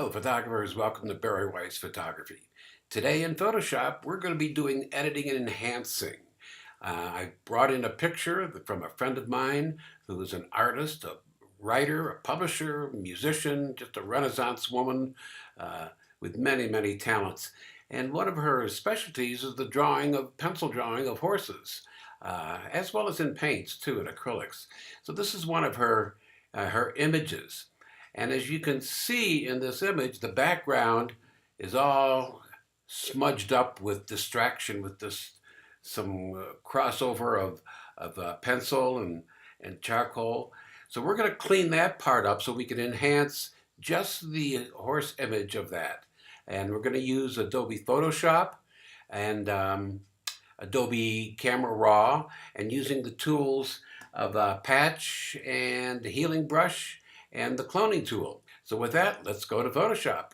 Hello, photographers. Welcome to Barry Weiss Photography. Today in Photoshop, we're going to be doing editing and enhancing. I brought in a picture from a friend of mine who is an artist, a writer, a publisher, musician, just a Renaissance woman with many, many talents. And one of her specialties is the pencil drawing of horses, as well as in paints too, and acrylics. So this is one of her images. And as you can see in this image, the background is all smudged up with distraction, with some crossover of pencil and charcoal. So we're going to clean that part up so we can enhance just the horse image of that. And we're going to use Adobe Photoshop and Adobe Camera Raw, and using the tools of Patch and the Healing Brush and the cloning tool. So with that, let's go to Photoshop.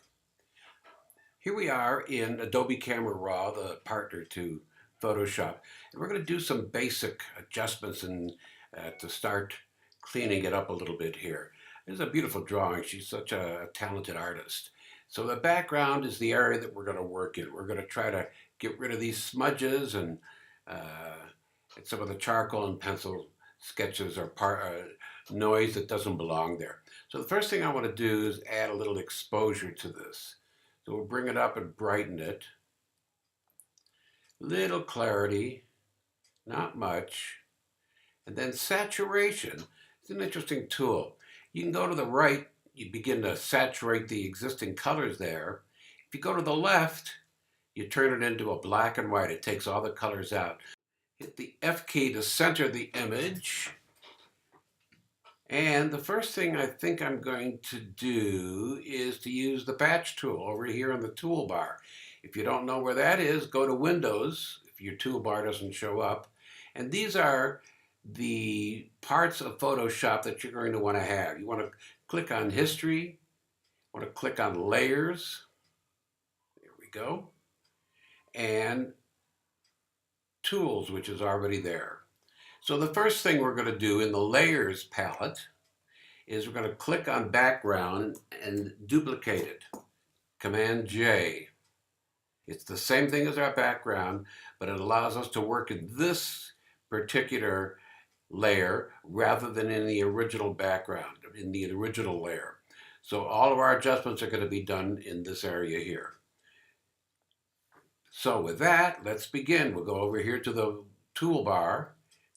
Here we are in Adobe Camera Raw, the partner to Photoshop. And we're going to do some basic adjustments to start cleaning it up a little bit here. This is a beautiful drawing. She's such a talented artist. So the background is the area that we're going to work in. We're going to try to get rid of these smudges and some of the charcoal and pencil sketches or noise that doesn't belong there. So the first thing I want to do is add a little exposure to this. So we'll bring it up and brighten it. Little clarity, not much. And then saturation. It's an interesting tool. You can go to the right, you begin to saturate the existing colors there. If you go to the left, you turn it into a black and white. It takes all the colors out. Hit the F key to center the image. And the first thing I think I'm going to do is to use the patch tool over here in the toolbar. If you don't know where that is, go to Windows if your toolbar doesn't show up. And these are the parts of Photoshop that you're going to want to have. You want to click on History, you want to click on Layers. There we go. And Tools, which is already there. So the first thing we're going to do in the Layers palette is we're going to click on Background and duplicate it. Command J. It's the same thing as our background, but it allows us to work in this particular layer rather than in the original background, in the original layer. So all of our adjustments are going to be done in this area here. So with that, let's begin. We'll go over here to the toolbar,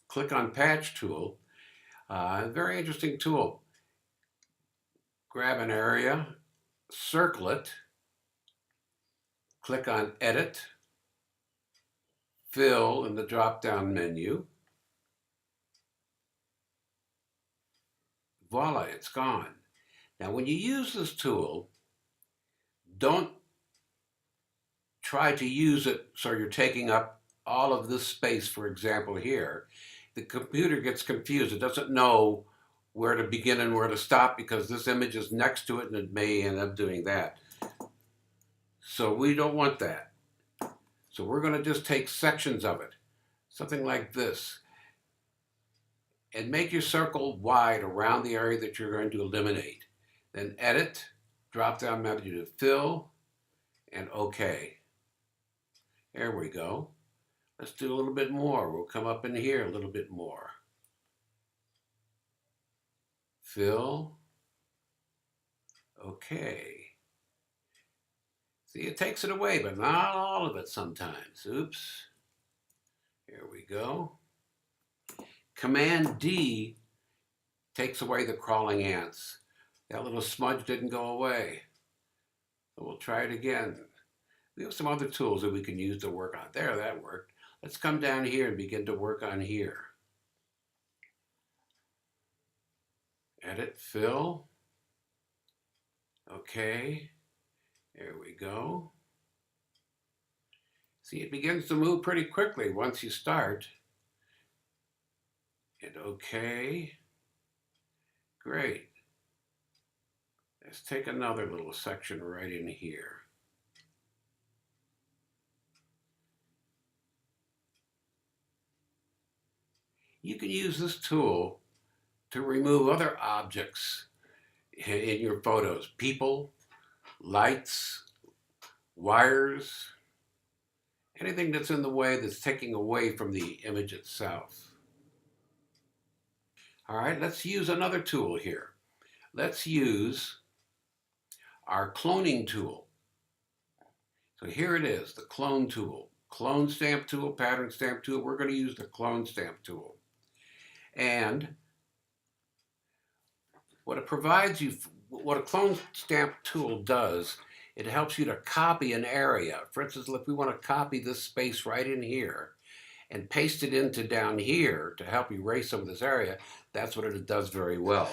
click on Patch Tool. Very interesting tool. Grab an area, circle it, click on Edit, Fill in the drop-down menu. Voila, it's gone. Now when you use this tool, don't try to use it so you're taking up all of this space, for example, here. The computer gets confused. It doesn't know where to begin and where to stop because this image is next to it and it may end up doing that. So we don't want that. So we're going to just take sections of it, something like this, and make your circle wide around the area that you're going to eliminate. Then Edit, drop-down menu to Fill, and OK. There we go. Let's do a little bit more. We'll come up in here a little bit more. Fill. Okay. See, it takes it away, but not all of it sometimes. Oops. Here we go. Command D takes away the crawling ants. That little smudge didn't go away. So we'll try it again. We have some other tools that we can use to work on. There, that worked. Let's come down here and begin to work on here. Edit, Fill. Okay. There we go. See, it begins to move pretty quickly once you start. And OK. Great. Let's take another little section right in here. You can use this tool to remove other objects in your photos. People, lights, wires, anything that's in the way that's taking away from the image itself. All right, let's use another tool here. Let's use our cloning tool. So here it is, the clone tool. Clone stamp tool, pattern stamp tool. We're going to use the clone stamp tool. And what it provides you, what a clone stamp tool does, it helps you to copy an area. For instance, if we want to copy this space right in here and paste it into down here to help erase some of this area, that's what it does very well.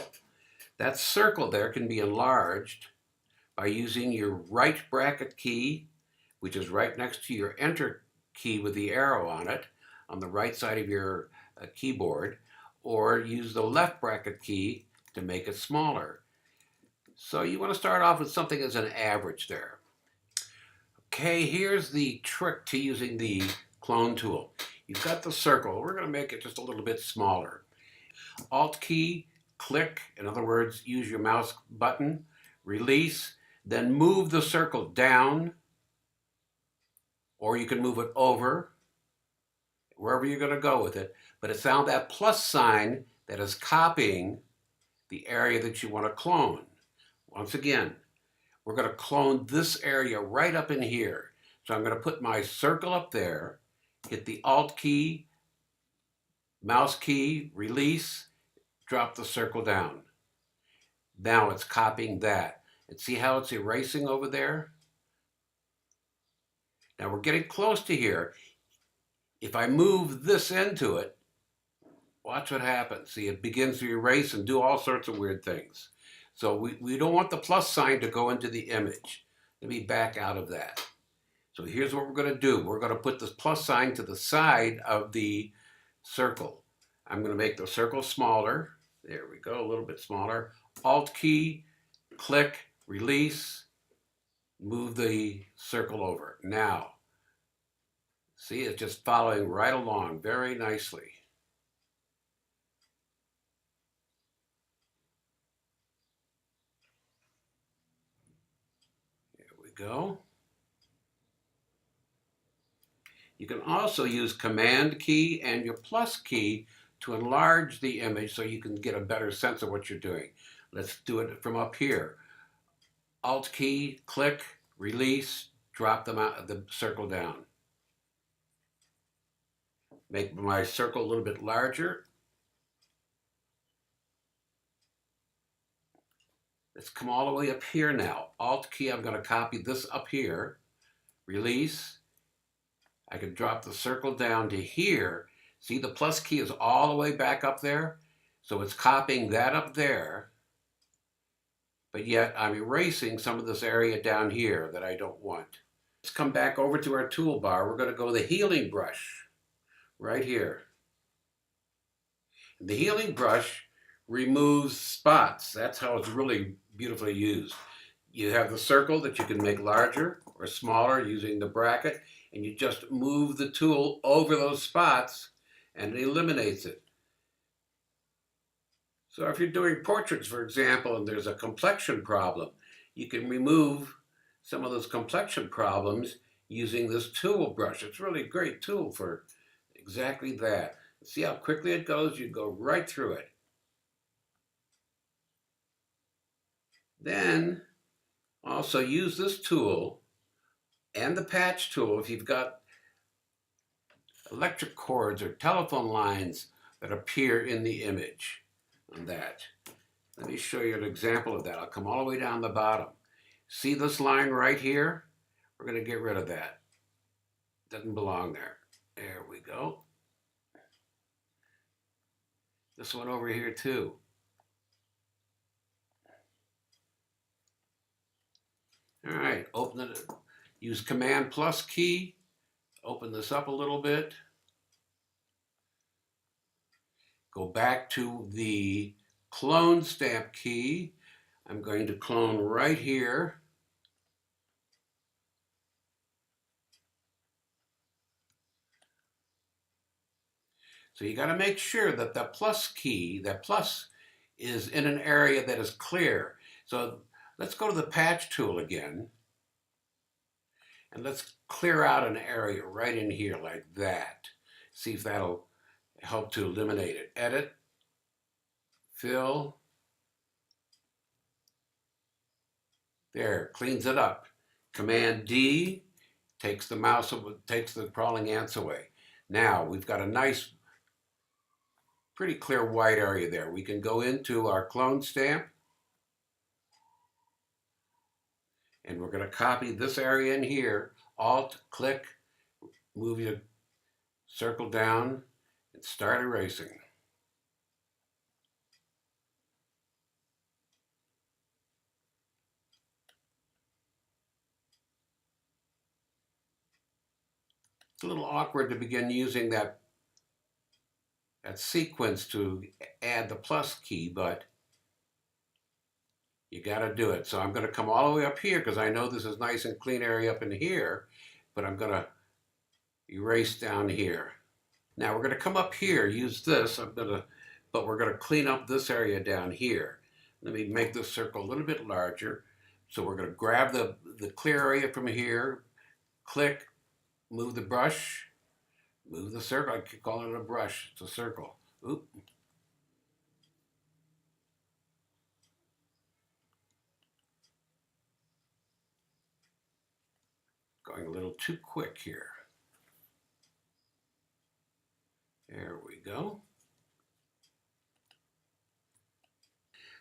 That circle there can be enlarged by using your right bracket key, which is right next to your enter key with the arrow on it, on the right side of your keyboard, or use the left bracket key to make it smaller. So you want to start off with something as an average there. Okay, here's the trick to using the clone tool. You've got the circle. We're going to make it just a little bit smaller. Alt key, click, in other words, use your mouse button, release, then move the circle down, or you can move it over, wherever you're going to go with it. But it's now that plus sign that is copying the area that you want to clone. Once again, we're going to clone this area right up in here. So I'm going to put my circle up there, hit the Alt key, mouse key, release, drop the circle down. Now it's copying that. And see how it's erasing over there? Now we're getting close to here. If I move this into it, watch what happens. See, it begins to erase and do all sorts of weird things. So we don't want the plus sign to go into the image. Let me back out of that. So here's what we're going to do. We're going to put this plus sign to the side of the circle. I'm going to make the circle smaller. There we go, a little bit smaller. Alt key, click, release, move the circle over. Now, see, it's just following right along very nicely. There we go. You can also use Command key and your plus key to enlarge the image so you can get a better sense of what you're doing. Let's do it from up here. Alt key, click, release, drop the circle down. Make my circle a little bit larger. Let's come all the way up here now. Alt key, I'm going to copy this up here. Release. I can drop the circle down to here. See, the plus key is all the way back up there. So it's copying that up there. But yet I'm erasing some of this area down here that I don't want. Let's come back over to our toolbar. We're going to go to the healing brush right here. And the healing brush removes spots. That's how it's really beautifully used. You have the circle that you can make larger or smaller using the bracket, and you just move the tool over those spots and it eliminates it. So if you're doing portraits, for example, and there's a complexion problem, you can remove some of those complexion problems using this tool brush. It's really a great tool for exactly that. See how quickly it goes? You go right through it. Then also use this tool and the patch tool if you've got electric cords or telephone lines that appear in the image on that. Let me show you an example of that. I'll come all the way down the bottom. See this line right here? We're going to get rid of that. Doesn't belong there. There we go. This one over here too. All right, open it. Use Command plus key. Open this up a little bit. Go back to the clone stamp key. I'm going to clone right here. So you got to make sure that the plus key, that plus is in an area that is clear. So Let's go to the patch tool again, and let's clear out an area right in here like that. See if that'll help to eliminate it. Edit, fill. There, cleans it up. Command D takes the mouse, takes the crawling ants away. Now we've got a nice, pretty clear white area there. We can go into our clone stamp, and we're going to copy this area in here. Alt, click, move your circle down, and start erasing. It's a little awkward to begin using that sequence to add the plus key, but you got to do it. So I'm going to come all the way up here because I know this is nice and clean area up in here, but I'm going to erase down here. Now we're going to come up here, use this, but we're going to clean up this area down here. Let me make this circle a little bit larger. So we're going to grab the clear area from here, click, move the brush, move the circle. I could call it a brush, it's a circle. Oop. Going a little too quick here. There we go.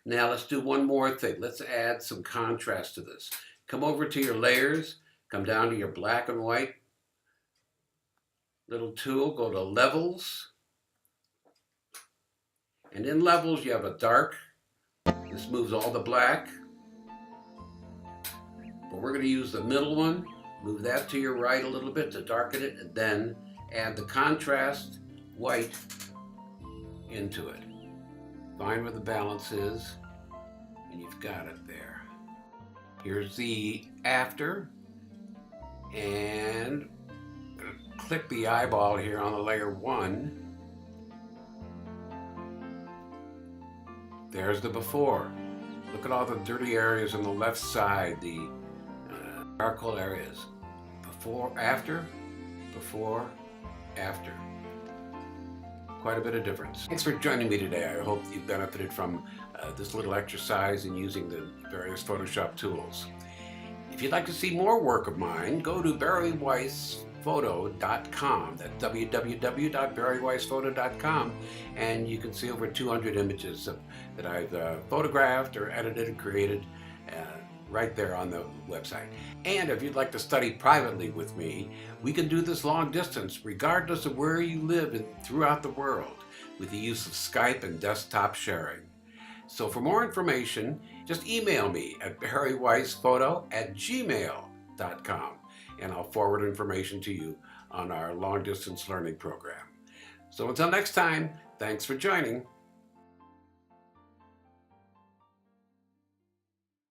Now let's do one more thing. Let's add some contrast to this. Come over to your layers, come down to your black and white little tool, go to levels. And in levels you have a dark. This moves all the black. But we're going to use the middle one. Move that to your right a little bit to darken it, and then add the contrast white into it. Find where the balance is, and you've got it there. Here's the after, and click the eyeball here on the layer 1. There's the before. Look at all the dirty areas on the left side, the charcoal areas. Before, after, after. Quite a bit of difference. Thanks for joining me today. I hope you benefited from this little exercise in using the various Photoshop tools. If you'd like to see more work of mine, go to barryweissphoto.com. That's www.barryweissphoto.com, and you can see over 200 images that I've photographed or edited and created right there on the website. And if you'd like to study privately with me, we can do this long distance regardless of where you live throughout the world with the use of Skype and desktop sharing. So for more information, just email me at barryweissphoto@gmail.com, and I'll forward information to you on our long distance learning program. So until next time, thanks for joining.